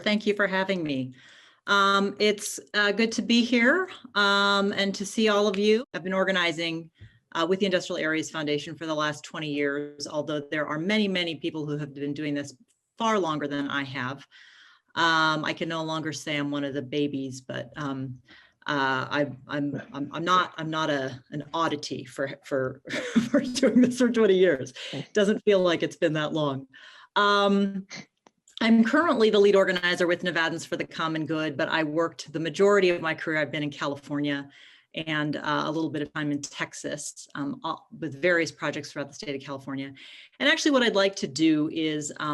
Thank you for having me. It's good to be here and to see all of you. I've been organizing with the Industrial Areas Foundation for the last 20 years, although there are many, many people who have been doing this far longer than I have. I can no longer say I'm one of the babies, but I'm not an oddity for for doing this for 20 years. It doesn't feel like it's been that long. I'm currently the lead organizer with Nevadans for the Common Good, but I worked the majority of my career. I've been in California and a little bit of time in Texas with various projects throughout the state of California. And actually what I'd like to do is I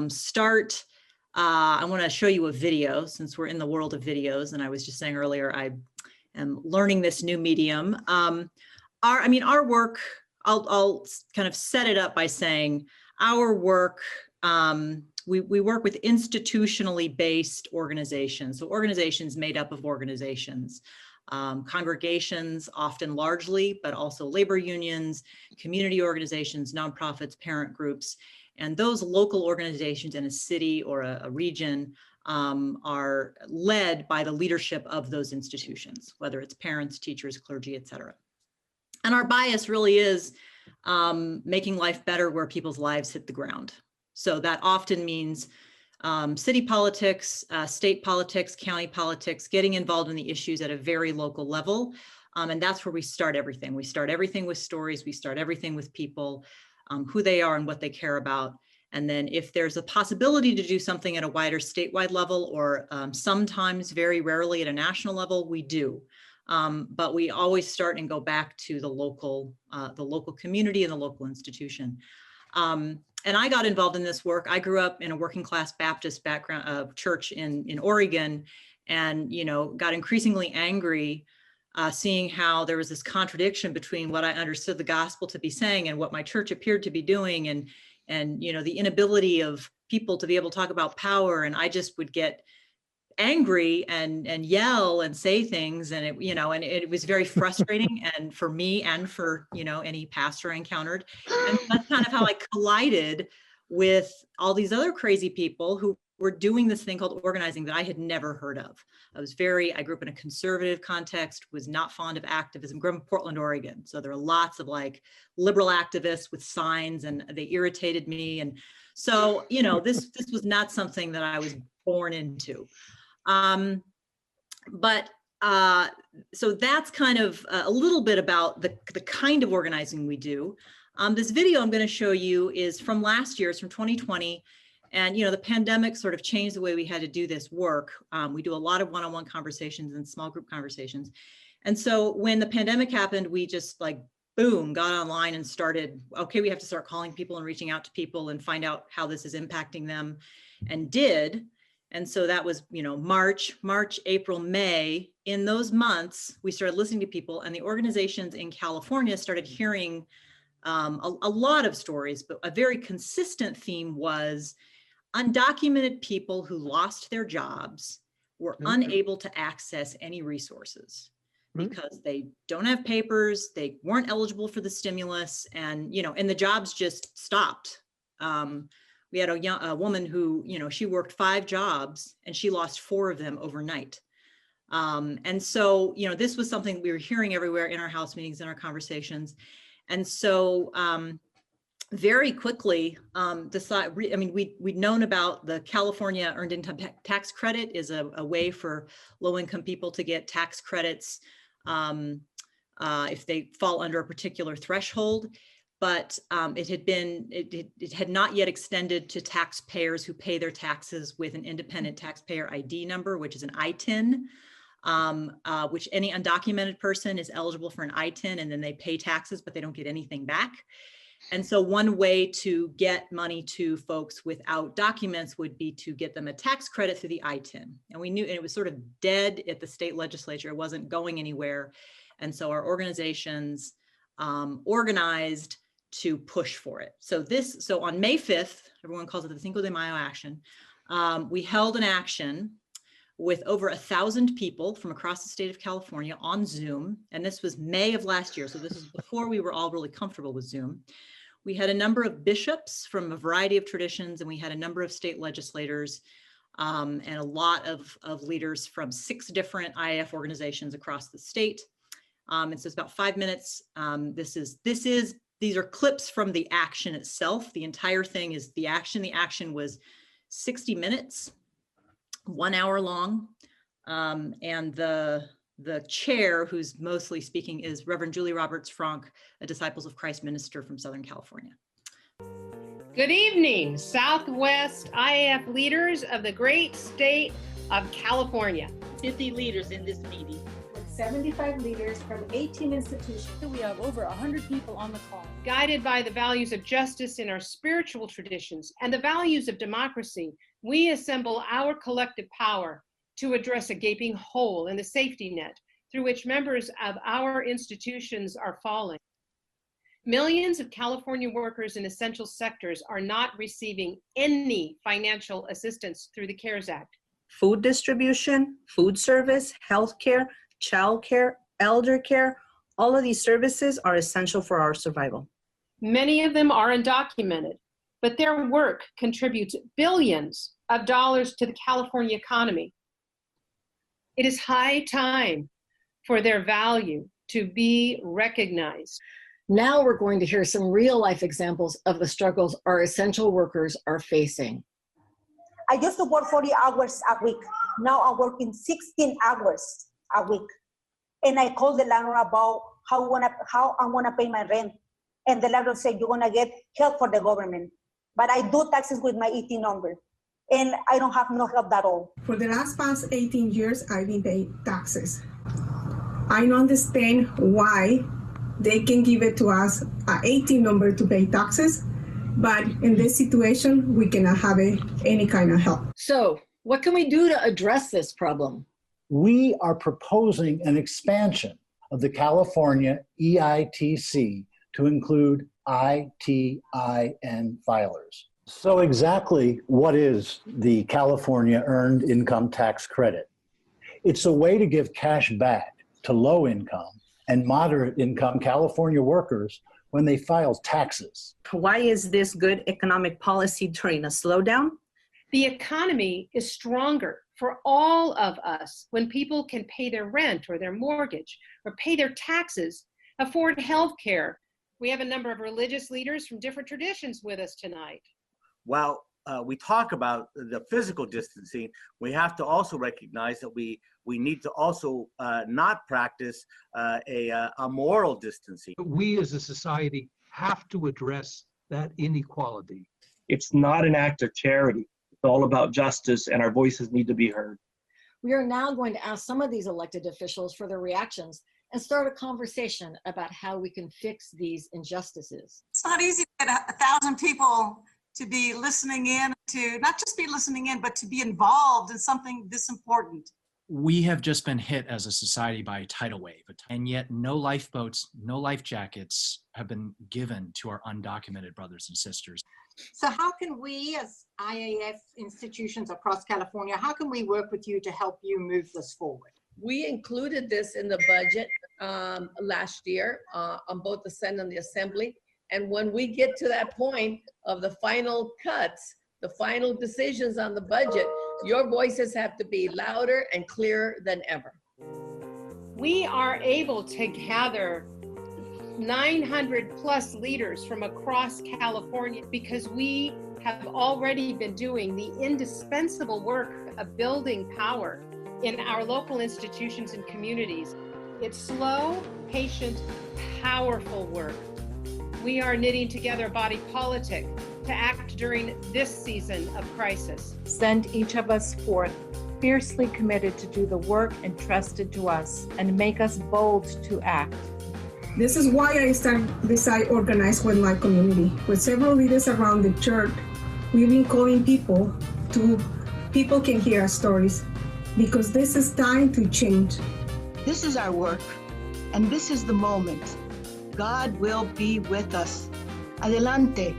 want to show you a video since we're in the world of videos. And I was just saying earlier, I am learning this new medium. Our work, I'll kind of set it up by saying our work, we work with institutionally based organizations. So organizations made up of organizations, congregations, often largely, but also labor unions, community organizations, nonprofits, parent groups. And those local organizations in a city or a region are led by the leadership of those institutions, whether it's parents, teachers, clergy, et cetera. And our bias really is making life better where people's lives hit the ground. So that often means city politics, state politics, county politics, getting involved in the issues at a very local level. And that's where we start everything. We start everything with stories. We start everything with people, who they are and what they care about. And then if there's a possibility to do something at a wider statewide level, or sometimes very rarely at a national level, we do. But we always start and go back to the local community and the local institution. And I got involved in this work. I grew up in a working class Baptist background church in Oregon, and got increasingly angry seeing how there was this contradiction between what I understood the gospel to be saying and what my church appeared to be doing, and the inability of people to be able to talk about power. And I just would get angry and yell and say things, and it was very frustrating and for me and for any pastor I encountered. And that's kind of how I collided with all these other crazy people who were doing this thing called organizing that I had never heard of. I grew up in a conservative context, was not fond of activism, grew up in Portland, Oregon. So there are lots of liberal activists with signs, and they irritated me. And so, this was not something that I was born into. So that's kind of a little bit about the kind of organizing we do. This video I'm going to show you is from last year. It's from 2020. And, the pandemic sort of changed the way we had to do this work. We do a lot of one-on-one conversations and small group conversations. And so when the pandemic happened, we just boom, got online and started, okay, we have to start calling people and reaching out to people and find out how this is impacting them, and did. And so that was, March, April, May. In those months, we started listening to people, and the organizations in California started hearing a lot of stories, but a very consistent theme was undocumented people who lost their jobs were unable to access any resources because they don't have papers, they weren't eligible for the stimulus, and, and the jobs just stopped. We had a woman who, she worked 5 jobs and she lost 4 of them overnight. And so, this was something we were hearing everywhere in our house meetings, in our conversations. And so very quickly we'd known about the California Earned Income Tax Credit is a way for low-income people to get tax credits if they fall under a particular threshold. But it had not yet extended to taxpayers who pay their taxes with an independent taxpayer ID number, which is an ITIN, which any undocumented person is eligible for an ITIN, and then they pay taxes, but they don't get anything back. And so one way to get money to folks without documents would be to get them a tax credit through the ITIN. And we knew, and it was sort of dead at the state legislature. It wasn't going anywhere. And so our organizations organized to push for it. So on May 5th, everyone calls it the Cinco de Mayo action, we held an action with over 1,000 people from across the state of California on Zoom. And this was May of last year. So this is before we were all really comfortable with Zoom. We had a number of bishops from a variety of traditions, and we had a number of state legislators. and a lot of leaders from 6 different IAF organizations across the state. And so it's about 5 minutes. These are clips from the action itself. The entire thing is the action. The action was 60 minutes, 1 hour long. And the chair, who's mostly speaking, is Reverend Julie Roberts-Franck, a Disciples of Christ minister from Southern California. Good evening, Southwest IAF leaders of the great state of California. 50 leaders in this meeting. With 75 leaders from 18 institutions. We have over 100 people on the call. Guided by the values of justice in our spiritual traditions and the values of democracy, we assemble our collective power to address a gaping hole in the safety net through which members of our institutions are falling. Millions of California workers in essential sectors are not receiving any financial assistance through the CARES Act. Food distribution, food service, healthcare, childcare, elder care, all of these services are essential for our survival. Many of them are undocumented, but their work contributes billions of dollars to the California economy. It is high time for their value to be recognized. Now we're going to hear some real life examples of the struggles our essential workers are facing. I used to work 40 hours a week. Now I'm working 16 hours a week. And I called the landlord about how I want to pay my rent. And the landlord said, you're going to get help for the government. But I do taxes with my ET number. And I don't have no help at all. For the past 18 years, I've been paying taxes. I don't understand why they can give it to us an 18 number to pay taxes, but in this situation, we cannot have any kind of help. So what can we do to address this problem? We are proposing an expansion of the California EITC to include ITIN filers. So exactly what is the California Earned Income Tax Credit? It's a way to give cash back to low income and moderate income California workers when they file taxes. Why is this good economic policy during a slowdown? The economy is stronger for all of us when people can pay their rent or their mortgage or pay their taxes, afford health care. We have a number of religious leaders from different traditions with us tonight. While we talk about the physical distancing, we have to also recognize that we need to also not practice a moral distancing. We as a society have to address that inequality. It's not an act of charity. It's all about justice, and our voices need to be heard. We are now going to ask some of these elected officials for their reactions and start a conversation about how we can fix these injustices. It's not easy to get 1,000 people to be listening in, to not just be listening in, but to be involved in something this important. We have just been hit as a society by a tidal wave, and yet no lifeboats, no life jackets have been given to our undocumented brothers and sisters. So how can we as IAF institutions across California, how can we work with you to help you move this forward? We included this in the budget last year on both the Senate and the Assembly. And when we get to that point of the final cuts, the final decisions on the budget, your voices have to be louder and clearer than ever. We are able to gather 900 plus leaders from across California because we have already been doing the indispensable work of building power in our local institutions and communities. It's slow, patient, powerful work. We are knitting together a body politic to act during this season of crisis. Send each of us forth, fiercely committed to do the work entrusted to us, and make us bold to act. This is why I started this I Organize with my community. With several leaders around the church, we've been calling people can hear our stories, because this is time to change. This is our work, and this is the moment. God will be with us. Adelante,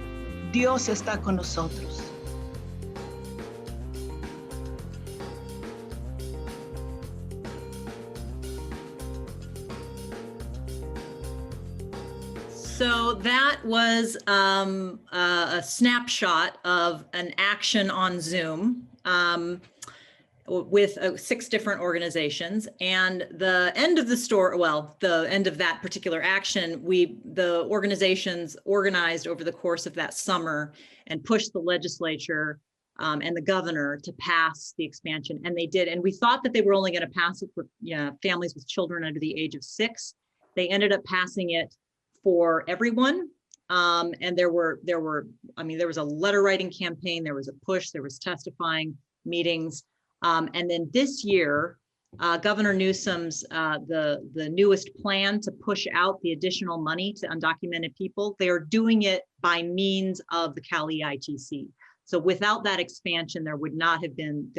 Dios está con nosotros. So that was a snapshot of an action on Zoom. with 6 different organizations. And the end of the story, well, the end of that particular action, the organizations organized over the course of that summer and pushed the legislature and the governor to pass the expansion, and they did. And we thought that they were only going to pass it for families with children under the age of 6. They ended up passing it for everyone. And there was a letter writing campaign, there was a push, there was testifying, meetings. And then this year, Governor Newsom's, the newest plan to push out the additional money to undocumented people, they are doing it by means of the Cal EITC. So without that expansion, there would not have been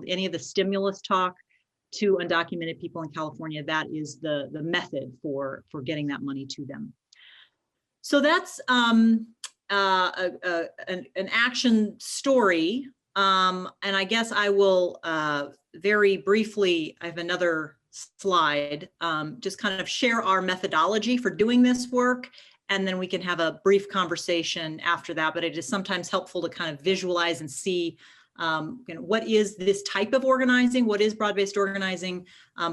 any of the stimulus talk to undocumented people in California. That is the method for getting that money to them. So that's an action story. And I guess I will very briefly, I have another slide, just kind of share our methodology for doing this work. And then we can have a brief conversation after that. But it is sometimes helpful to kind of visualize and see what is this type of organizing, what is broad-based organizing,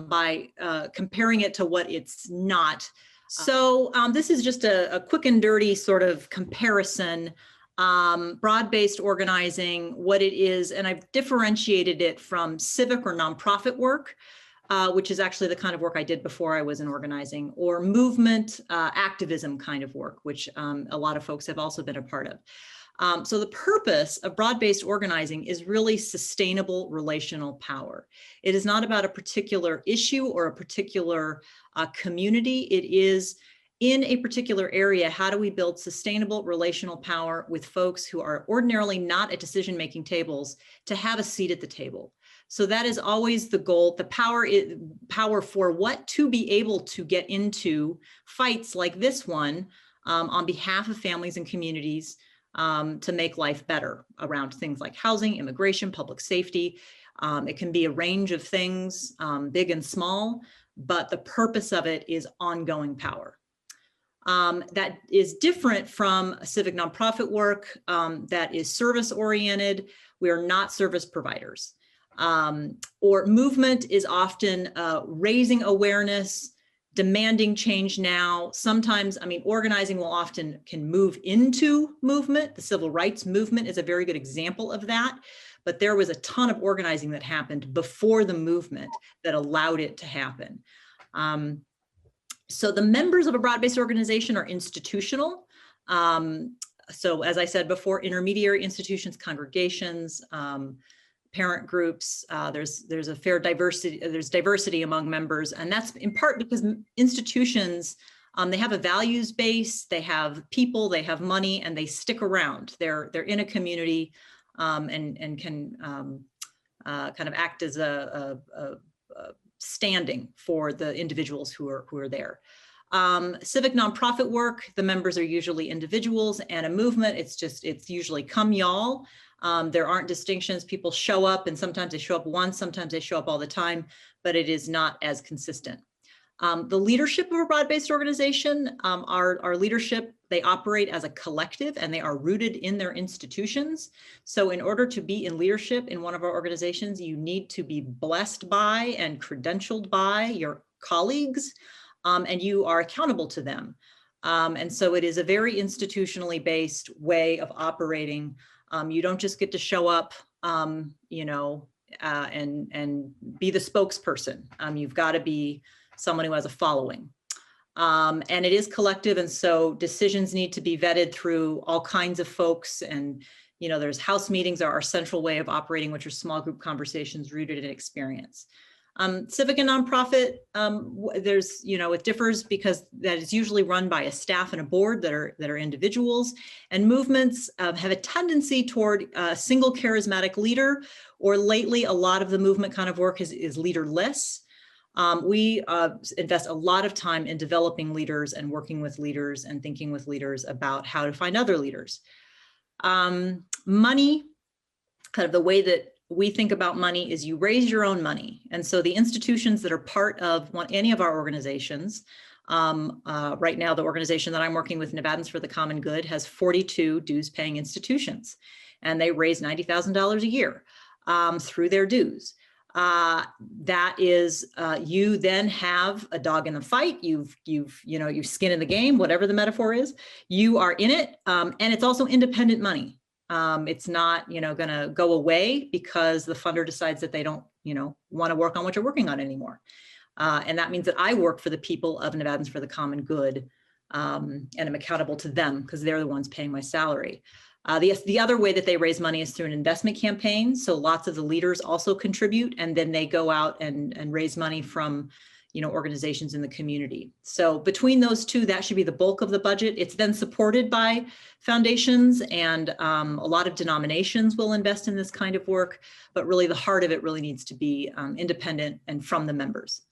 by comparing it to what it's not. So this is just a quick and dirty sort of comparison. Broad-based organizing, what it is, and I've differentiated it from civic or nonprofit work, which is actually the kind of work I did before I was in organizing, or movement activism kind of work, which a lot of folks have also been a part of. So the purpose of broad-based organizing is really sustainable relational power. It is not about a particular issue or a particular community. It is in a particular area, how do we build sustainable relational power with folks who are ordinarily not at decision-making tables to have a seat at the table? So that is always the goal. The power for what? To be able to get into fights like this one on behalf of families and communities to make life better around things like housing, immigration, public safety. It can be a range of things, big and small, but the purpose of it is ongoing power. That is different from civic nonprofit work that is service oriented. We are not service providers. Or movement is often raising awareness, demanding change now. Sometimes, organizing can move into movement. The civil rights movement is a very good example of that. But there was a ton of organizing that happened before the movement that allowed it to happen. So the members of a broad-based organization are institutional. So as I said before, intermediary institutions, congregations, parent groups, there's a fair diversity, there's diversity among members. And that's in part because institutions, they have a values base, they have people, they have money, and they stick around. They're in a community and can kind of act as a standing for the individuals who are there. Civic nonprofit work, the members are usually individuals, and a movement, it's usually come y'all. There aren't distinctions. People show up, and sometimes they show up once, sometimes they show up all the time, but it is not as consistent. The leadership of a broad-based organization, our leadership, they operate as a collective and they are rooted in their institutions. So in order to be in leadership in one of our organizations, you need to be blessed by and credentialed by your colleagues, and you are accountable to them. And so it is a very institutionally based way of operating. You don't just get to show up, and be the spokesperson. You've got to be someone who has a following. And it is collective, and so decisions need to be vetted through all kinds of folks. And there's house meetings are our central way of operating, which are small group conversations rooted in experience. Civic and nonprofit, there's, it differs because that is usually run by a staff and a board that are individuals, and movements have a tendency toward a single charismatic leader, or lately a lot of the movement kind of work is leaderless. We invest a lot of time in developing leaders and working with leaders and thinking with leaders about how to find other leaders. Money, kind of the way that we think about money is you raise your own money. And so the institutions that are part of any of our organizations, right now, the organization that I'm working with, Nevadans for the Common Good, has 42 dues paying institutions, and they raise $90,000 a year. through their dues. That is, you then have a dog in the fight. You've skin in the game, whatever the metaphor is. You are in it, and it's also independent money. It's not, going to go away because the funder decides that they don't, want to work on what you're working on anymore. And that means that I work for the people of Nevadans for the common good, and I'm accountable to them because they're the ones paying my salary. The other way that they raise money is through an investment campaign. So lots of the leaders also contribute, and then they go out and raise money from, organizations in the community. So between those two, that should be the bulk of the budget. It's then supported by foundations, and a lot of denominations will invest in this kind of work, but really the heart of it really needs to be independent and from the members.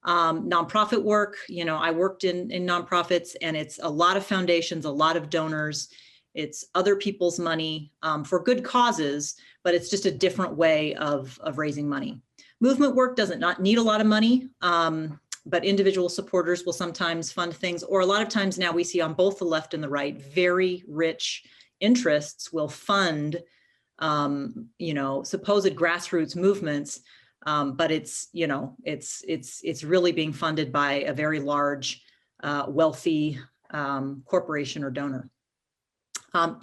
Nonprofit work, I worked in nonprofits, and it's a lot of foundations, a lot of donors. It's other people's money for good causes, but it's just a different way of raising money. Movement work doesn't not need a lot of money, but individual supporters will sometimes fund things, or a lot of times now we see on both the left and the right, very rich interests will fund, supposed grassroots movements, but it's really being funded by a very large, wealthy corporation or donor.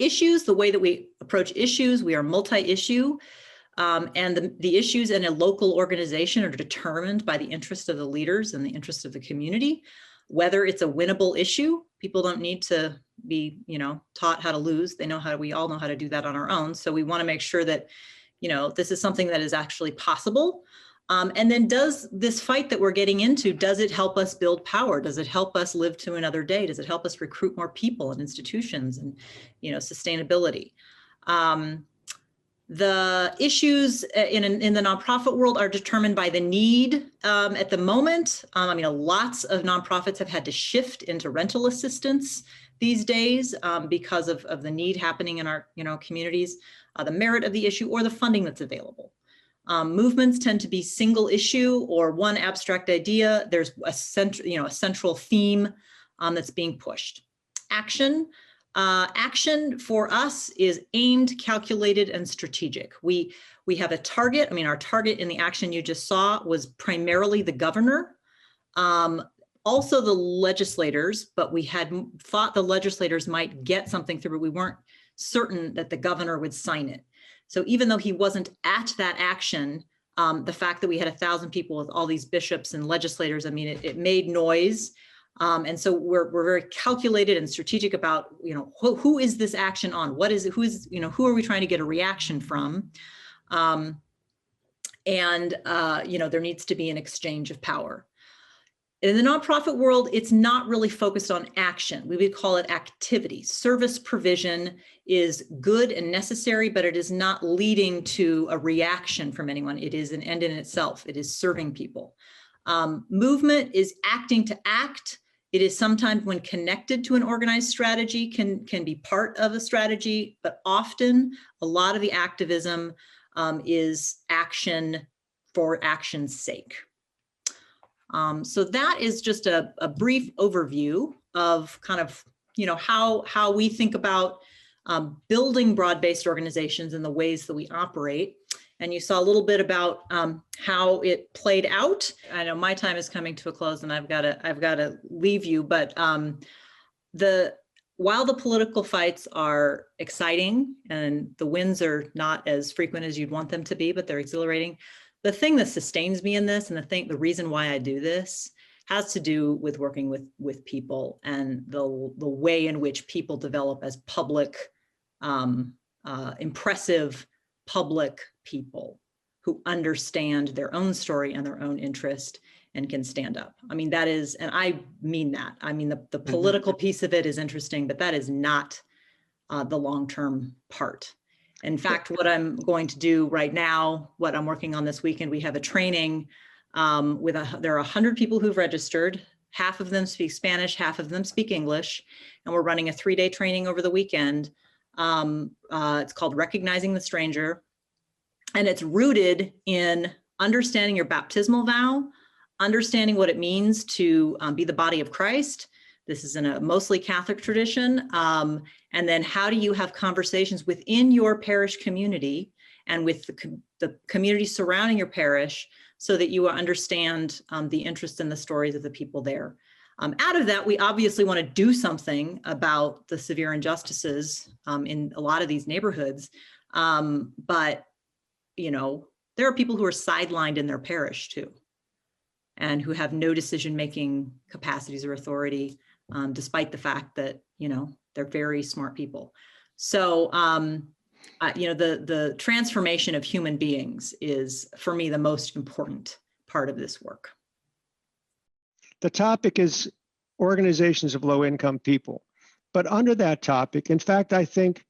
Issues, the way that we approach issues, we are multi-issue, and the issues in a local organization are determined by the interest of the leaders and the interest of the community. Whether it's a winnable issue, people don't need to be, taught how to lose. We all know how to do that on our own. So we want to make sure that, this is something that is actually possible. And then does this fight that we're getting into, does it help us build power? Does it help us live to another day? Does it help us recruit more people and institutions and, sustainability? The issues in the nonprofit world are determined by the need at the moment. Lots of nonprofits have had to shift into rental assistance these days because of the need happening in our communities, the merit of the issue, or the funding that's available. Movements tend to be single issue or one abstract idea. There's a central theme that's being pushed. Action for us is aimed, calculated, and strategic. We have a target. Our target in the action you just saw was primarily the governor, also the legislators, but we had thought the legislators might get something through, but we weren't certain that the governor would sign it. So even though he wasn't at that action, the fact that we had 1,000 people with all these bishops and legislators, it made noise. And so we're very calculated and strategic about, who is this action on? What is it? Who are we trying to get a reaction from? There needs to be an exchange of power. In the nonprofit world, it's not really focused on action. We would call it activity. Service provision is good and necessary, but it is not leading to a reaction from anyone. It is an end in itself. It is serving people. Movement is acting to act. It is sometimes, when connected to an organized strategy, can be part of a strategy, but often a lot of the activism is action for action's sake. So that is just a brief overview of kind of, how we think about building broad-based organizations and the ways that we operate. And you saw a little bit about how it played out. I know my time is coming to a close, and I've got to leave you. But while the political fights are exciting and the wins are not as frequent as you'd want them to be, but they're exhilarating, the thing that sustains me in this, and the reason why I do this, has to do with working with people and the way in which people develop as public, impressive public people who understand their own story and their own interest and can stand up. That is, and I mean that. The political piece of it is interesting, but that is not the long-term part. In fact, what I'm going to do right now, what I'm working on this weekend, we have a training there are 100 people who've registered. Half of them speak Spanish, half of them speak English. And we're running a 3-day training over the weekend. It's called Recognizing the Stranger. And it's rooted in understanding your baptismal vow, understanding what it means to be the body of Christ. This is in a mostly Catholic tradition. And then how do you have conversations within your parish community and with the community surrounding your parish, so that you understand the interests and the stories of the people there. Out of that, we obviously want to do something about the severe injustices in a lot of these neighborhoods. But, you know, there are people who are sidelined in their parish too, and who have no decision-making capacities or authority, despite the fact that, you know, they're very smart people. So, you know, the transformation of human beings is, for me, the most important part of this work. The topic is organizations of low-income people. But under that topic, in fact, I think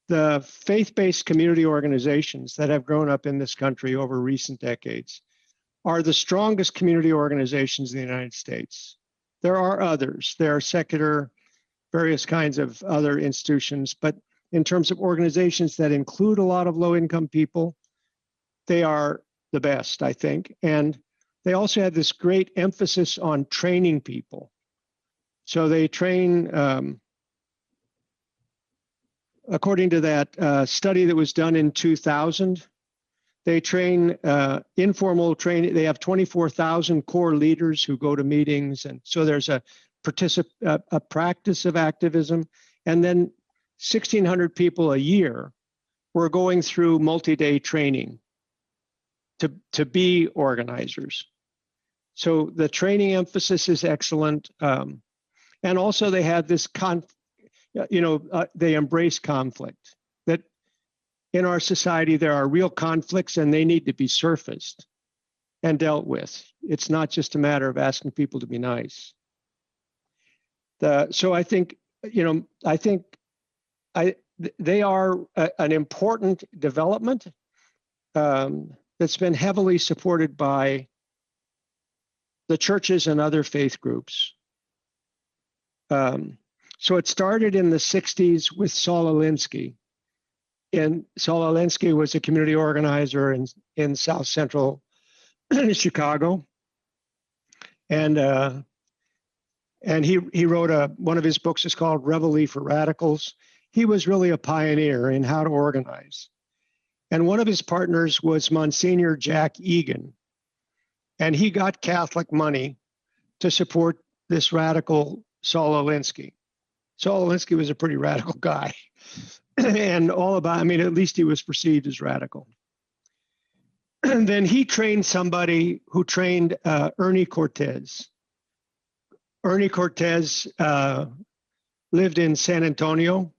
the faith-based community organizations that have grown up in this country over recent decades are the strongest community organizations in the United States. There are others. There are secular, various kinds of other institutions, but in terms of organizations that include a lot of low-income people, they are the best, I think. And they also have this great emphasis on training people. So they train, according to that study that was done in 2000, they train informal training. They have 24,000 core leaders who go to meetings. And so there's a practice of activism. And then 1,600 people a year were going through multi-day training to be organizers. So the training emphasis is excellent. And also they have this, they embrace conflict. That in our society, there are real conflicts and they need to be surfaced and dealt with. It's not just a matter of asking people to be nice. So I think, they are an important development that's been heavily supported by the churches and other faith groups. So it started in the 60s with Saul Alinsky. And Saul Alinsky was a community organizer in South Central Chicago. And he wrote one of his books is called Reveille for Radicals. He was really a pioneer in how to organize. And one of his partners was Monsignor Jack Egan. And he got Catholic money to support this radical Saul Alinsky. Saul Alinsky was a pretty radical guy. And at least he was perceived as radical. And then he trained somebody who trained Ernie Cortez. Ernie Cortez lived in San Antonio.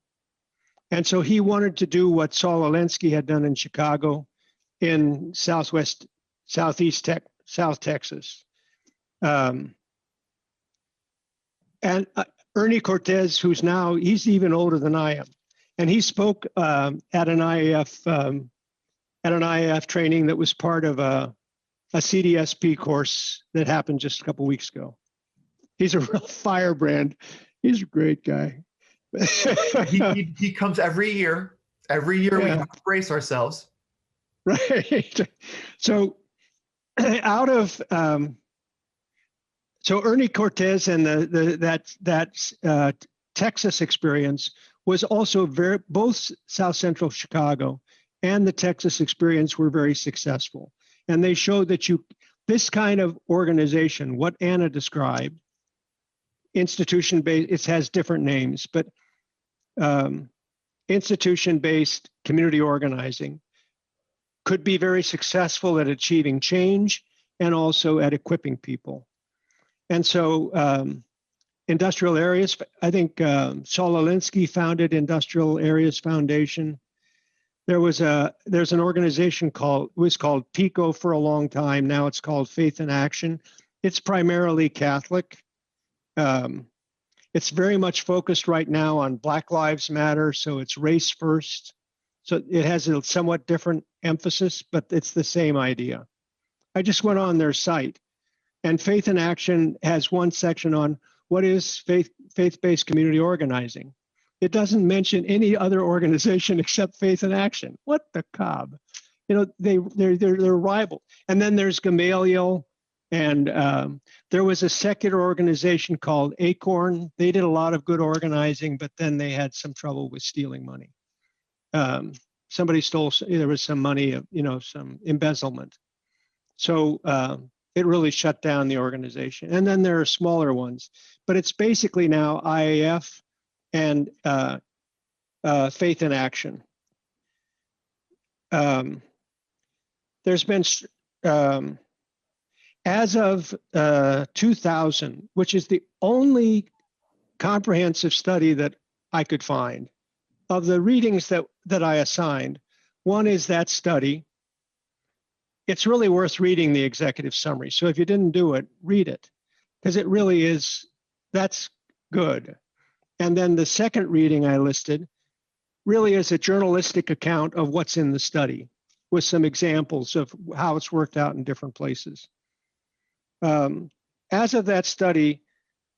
And so he wanted to do what Saul Alinsky had done in Chicago, in South Texas. And Ernie Cortez, he's even older than I am. And he spoke at an IAF training that was part of a CDSP course that happened just a couple weeks ago. He's a real firebrand. He's a great guy. he comes every year. Every year we have to brace ourselves. Right. So so Ernie Cortez and that Texas experience was also both South Central Chicago and the Texas experience were very successful. And they showed that this kind of organization, what Anna described, institution-based, it has different names, but institution-based community organizing could be very successful at achieving change and also at equipping people. And so Industrial Areas, I think Saul Alinsky founded Industrial Areas Foundation. There's an organization was called PICO for a long time. Now it's called Faith in Action. It's primarily Catholic. It's very much focused right now on Black Lives Matter, so it's race first. So it has a somewhat different emphasis, but it's the same idea. I just went on their site, and Faith in Action has one section on what is faith-based community organizing. It doesn't mention any other organization except Faith in Action. What the cob? They're rival. And then there's Gamaliel, and there was a secular organization called Acorn. They did a lot of good organizing, but then they had some trouble with stealing money. somebody stole, there was some money, some embezzlement. So it really shut down the organization. And then there are smaller ones, but it's basically now IAF and Faith in Action. There's been, as of 2000, which is the only comprehensive study that I could find, of the readings that I assigned, one is that study. It's really worth reading the executive summary. So if you didn't do it, read it, because it really is, that's good. And then the second reading I listed really is a journalistic account of what's in the study with some examples of how it's worked out in different places. As of that study,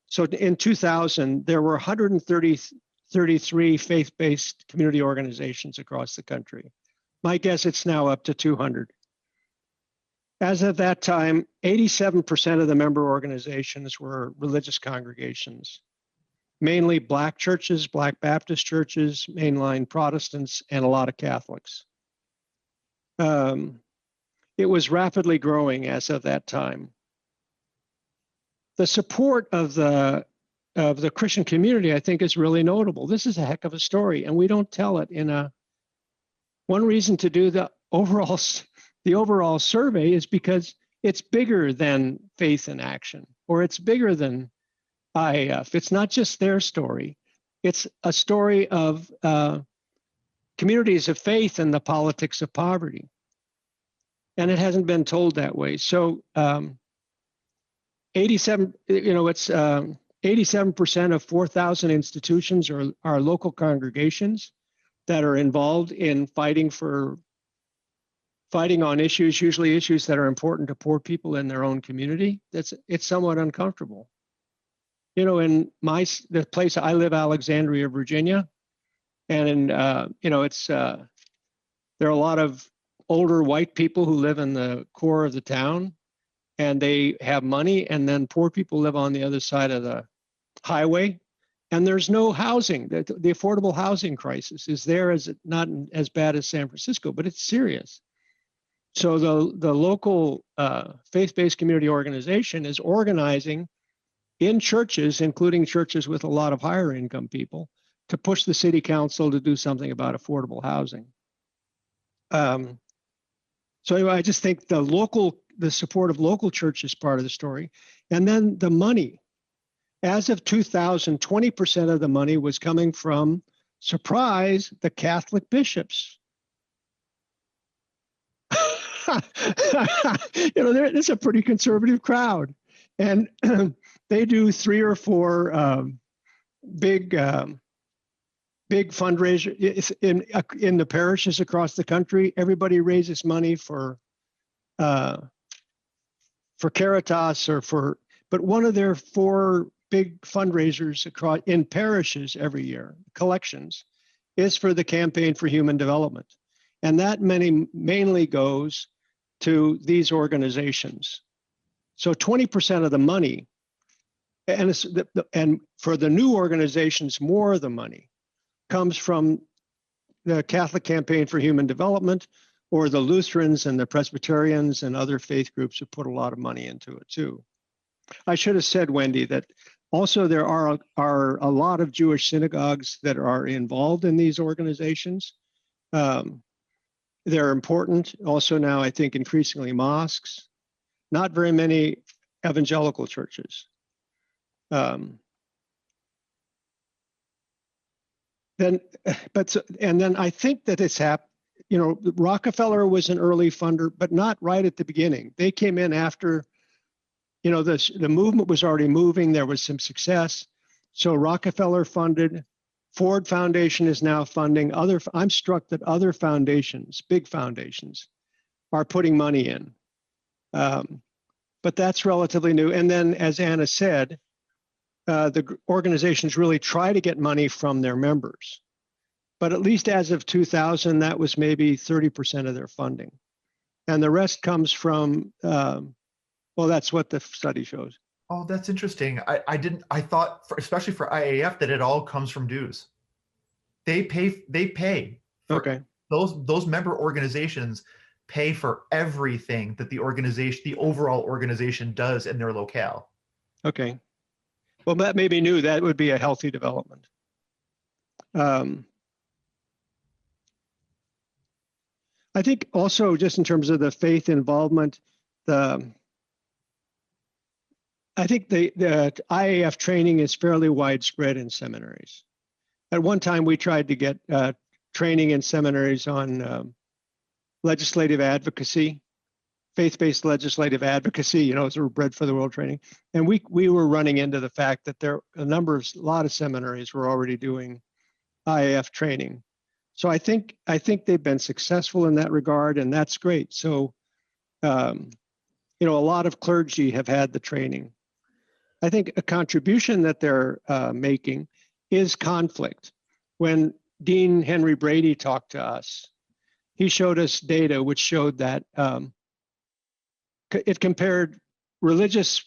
so in 2000, there were 133 faith-based community organizations across the country. My guess it's now up to 200. As of that time, 87% of the member organizations were religious congregations, mainly Black churches, Black Baptist churches, mainline Protestants, and a lot of Catholics. It was rapidly growing as of that time. The support of the Christian community, I think, is really notable. This is a heck of a story, and we don't tell it in a. One reason to do the overall survey is because it's bigger than Faith in Action, or it's bigger than IAF. It's not just their story. It's a story of communities of faith and the politics of poverty. And it hasn't been told that way. So 87% of 4,000 institutions are local congregations that are involved in fighting on issues, usually issues that are important to poor people in their own community. It's somewhat uncomfortable. In the place I live, Alexandria, Virginia, and there are a lot of older white people who live in the core of the town, and they have money, and then poor people live on the other side of the highway, and there's no housing. The affordable housing crisis is there, not as bad as San Francisco, but it's serious. So the local faith-based community organization is organizing in churches, including churches with a lot of higher income people, to push the city council to do something about affordable housing. So I just think the support of local church is part of the story. And then the money. As of 2000, 20% of the money was coming from, surprise, the Catholic bishops. It's a pretty conservative crowd. And they do 3 or 4 big fundraisers in the parishes across the country. Everybody raises money for Caritas but one of their 4 big fundraisers in parishes every year, collections, is for the Campaign for Human Development. And that mainly goes to these organizations. So 20% of the money, and for the new organizations, more of the money comes from the Catholic Campaign for Human Development, or the Lutherans and the Presbyterians and other faith groups have put a lot of money into it too. I should have said, Wendy, that also there are a lot of Jewish synagogues that are involved in these organizations. They're important. Also now, I think, increasingly mosques, not very many evangelical churches. And then I think that it's happened. Rockefeller was an early funder, but not right at the beginning. They came in after, the movement was already moving. There was some success. So Rockefeller funded. Ford Foundation is now funding. I'm struck that other foundations, big foundations, are putting money in. But that's relatively new. And then, as Anna said, the organizations really try to get money from their members. But at least as of 2000, that was maybe 30% of their funding. And the rest comes from, that's what the study shows. Oh, that's interesting. I thought, especially for IAF, that it all comes from dues. They pay. Okay. those member organizations pay for everything that the overall organization does in their locale. Okay. Well, that may be new. That would be a healthy development. I think also just in terms of the faith involvement, I think the IAF training is fairly widespread in seminaries. At one time, we tried to get training in seminaries on legislative advocacy, faith-based legislative advocacy, you know, sort of bread for the world training. And we were running into the fact that a lot of seminaries were already doing IAF training. So I think they've been successful in that regard, and that's great. So, you know, a lot of clergy have had the training. I think a contribution that they're making is conflict. When Dean Henry Brady talked to us, he showed us data which showed that it compared religious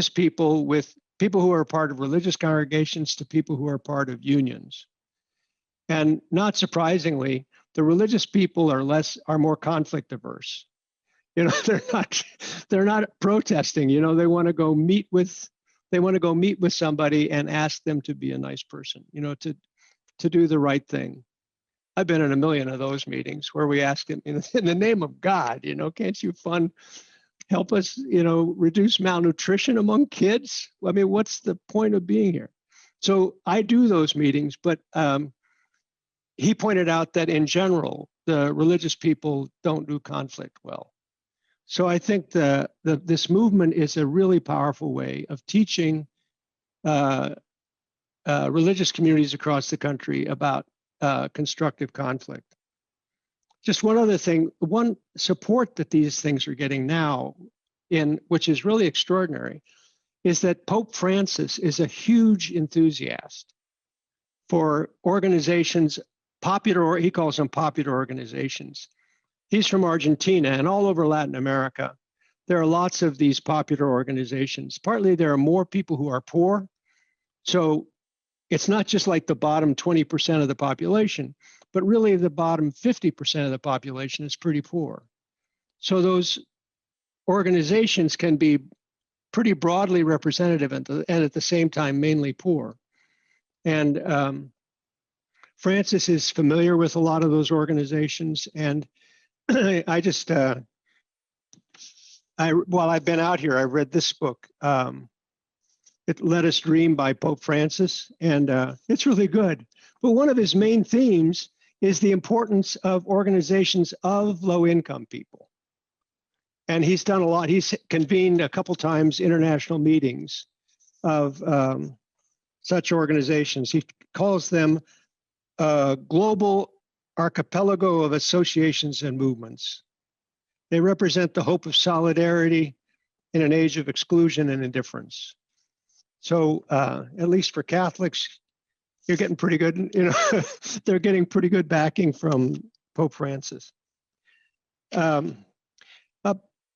people with people who are part of religious congregations to people who are part of unions. And not surprisingly, the religious people are more conflict averse. You know, they're not protesting. You know, they want to go meet with somebody and ask them to be a nice person. You know, to do the right thing. I've been in a million of those meetings where we ask them, in the name of God, you know, can't you help us, you know, reduce malnutrition among kids? I mean, what's the point of being here? So I do those meetings, but he pointed out that in general, the religious people don't do conflict well. So I think this movement is a really powerful way of teaching religious communities across the country about constructive conflict. Just one other thing, one support that these things are getting now, which is really extraordinary, is that Pope Francis is a huge enthusiast for organizations, he calls them popular organizations. He's from Argentina, and all over Latin America, there are lots of these popular organizations. Partly there are more people who are poor, so it's not just like the bottom 20% of the population, but really the bottom 50% of the population is pretty poor. So those organizations can be pretty broadly representative and at the same time mainly poor. And Francis is familiar with a lot of those organizations, and I just, while I've been out here, I've read this book, Let Us Dream by Pope Francis, and it's really good. But one of his main themes is the importance of organizations of low-income people. And he's done a lot. He's convened a couple times international meetings of such organizations. He calls them a global archipelago of associations and movements. They represent the hope of solidarity in an age of exclusion and indifference. So at least for Catholics, you're getting pretty good, you know, they're getting pretty good backing from Pope Francis.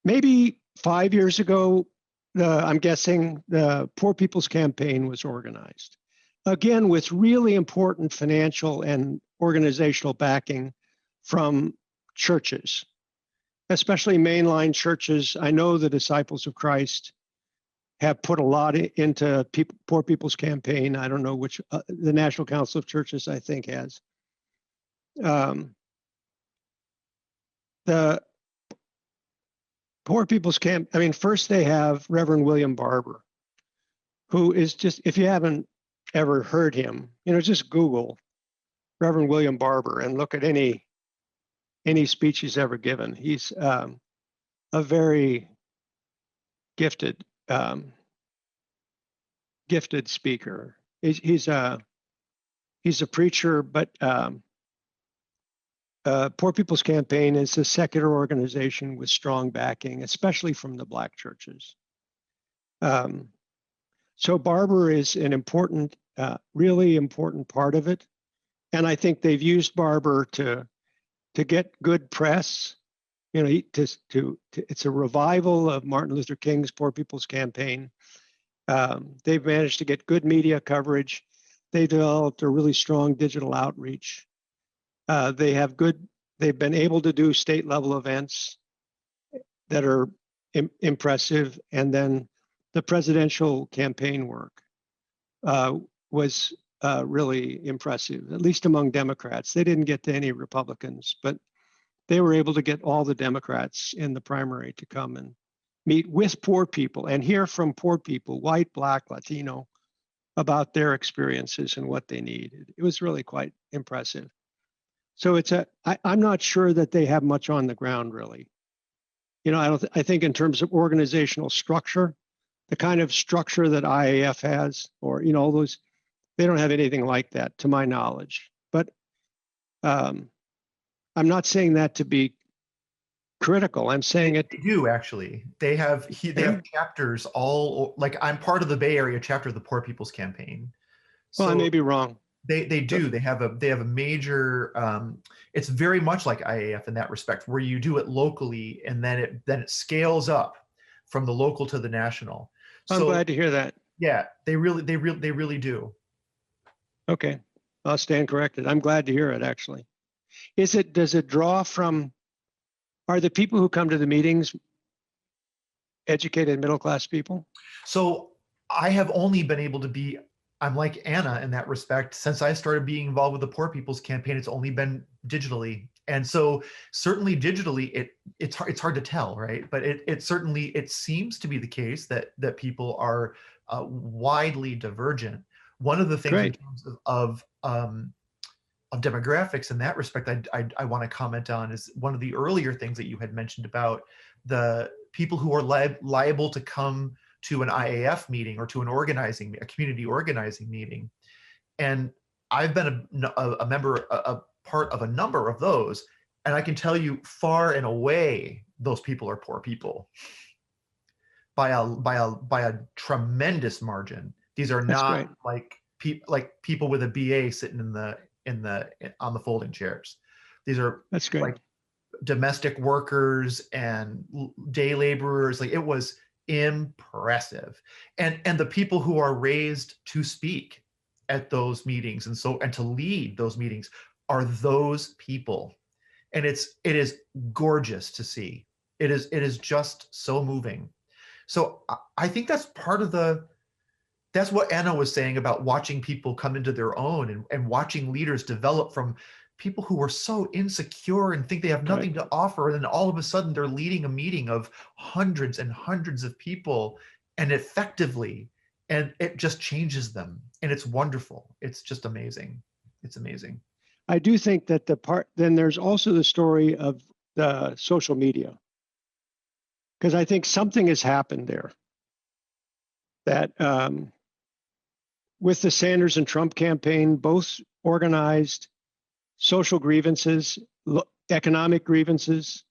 Maybe 5 years ago, I'm guessing the Poor People's Campaign was organized. Again, with really important financial and organizational backing from churches, especially mainline churches. I know the Disciples of Christ have put a lot into Poor People's Campaign. I don't know which, the National Council of Churches, I think, has. The Poor People's Campaign, I mean, first they have Reverend William Barber, who is just, if you haven't ever heard him, you know, just Google Reverend William Barber and look at any speech he's ever given. He's a very gifted speaker. He's a preacher, but Poor People's Campaign is a secular organization with strong backing, especially from the Black churches. So Barber is an important, really important part of it. And I think they've used Barber to get good press. You know, it's a revival of Martin Luther King's Poor People's Campaign. They've managed to get good media coverage. They developed a really strong digital outreach. They've been able to do state level events that are impressive. And then the presidential campaign work was really impressive, at least among Democrats. They didn't get to any Republicans, but they were able to get all the Democrats in the primary to come and meet with poor people and hear from poor people, white, Black, Latino, about their experiences and what they need. It was really quite impressive. So I'm not sure that they have much on the ground, really. I think in terms of organizational structure, the kind of structure that IAF has, or, all those, they don't have anything like that, to my knowledge. But I'm not saying that to be critical. I'm saying it. They do, actually. They have chapters all, like, I'm part of the Bay Area chapter of the Poor People's Campaign. Well, I may be wrong. They do. They have a major. It's very much like IAF in that respect, where you do it locally, and then it scales up from the local to the national. I'm glad to hear that. Yeah, they really do. Okay, I'll stand corrected. I'm glad to hear it. Actually, does it draw from? Are the people who come to the meetings educated middle-class people? So I have only been able to be. I'm like Anna in that respect. Since I started being involved with the Poor People's Campaign, it's only been digitally. And so certainly digitally, it's hard to tell, right? But it seems to be the case that people are widely divergent. One of the things in terms of demographics in that respect, I want to comment on is one of the earlier things that you had mentioned about the people who are liable to come to an IAF meeting or to a community organizing meeting. And I've been a member, a part of a number of those. And I can tell you far and away, those people are poor people by a tremendous margin. These are not like people with a BA sitting on the folding chairs. These are like domestic workers and day laborers. Like, it was impressive. And the people who are raised to speak at those meetings and to lead those meetings are those people. And it is gorgeous to see. It is just so moving. So I think that's part of that's what Anna was saying about watching people come into their own and watching leaders develop from people who are so insecure and think they have nothing to offer. And then all of a sudden they're leading a meeting of hundreds and hundreds of people, and effectively, and it just changes them. And it's wonderful. It's just amazing. It's amazing. I do think that then there's also the story of the social media, because I think something has happened there that with the Sanders and Trump campaign, both organized social grievances, economic grievances.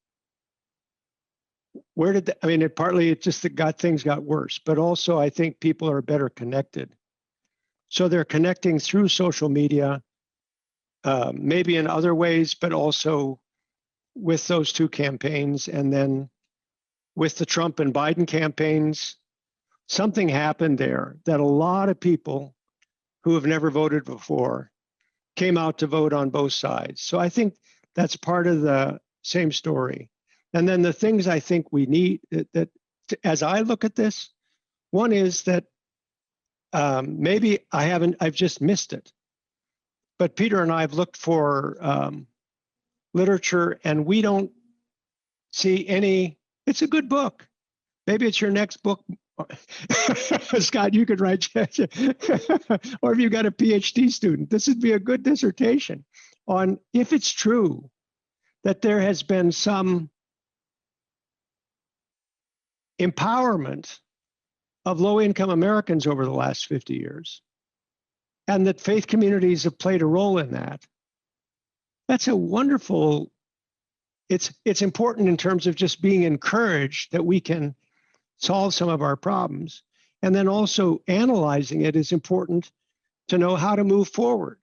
Partly it's just that things got worse, but also I think people are better connected. So they're connecting through social media, maybe in other ways, but also with those two campaigns. And then with the Trump and Biden campaigns, something happened there that a lot of people who have never voted before came out to vote on both sides. So I think that's part of the same story. And then the things I think we need that as I look at this, one is that maybe I've just missed it. But Peter and I have looked for literature, and we don't see any. It's a good book. Maybe it's your next book. Scott, you could write, or if you've got a PhD student, this would be a good dissertation on if it's true that there has been some empowerment of low-income Americans over the last 50 years, and that faith communities have played a role in that. That's a wonderful, it's important in terms of just being encouraged that we can solve some of our problems. And then also analyzing it is important to know how to move forward.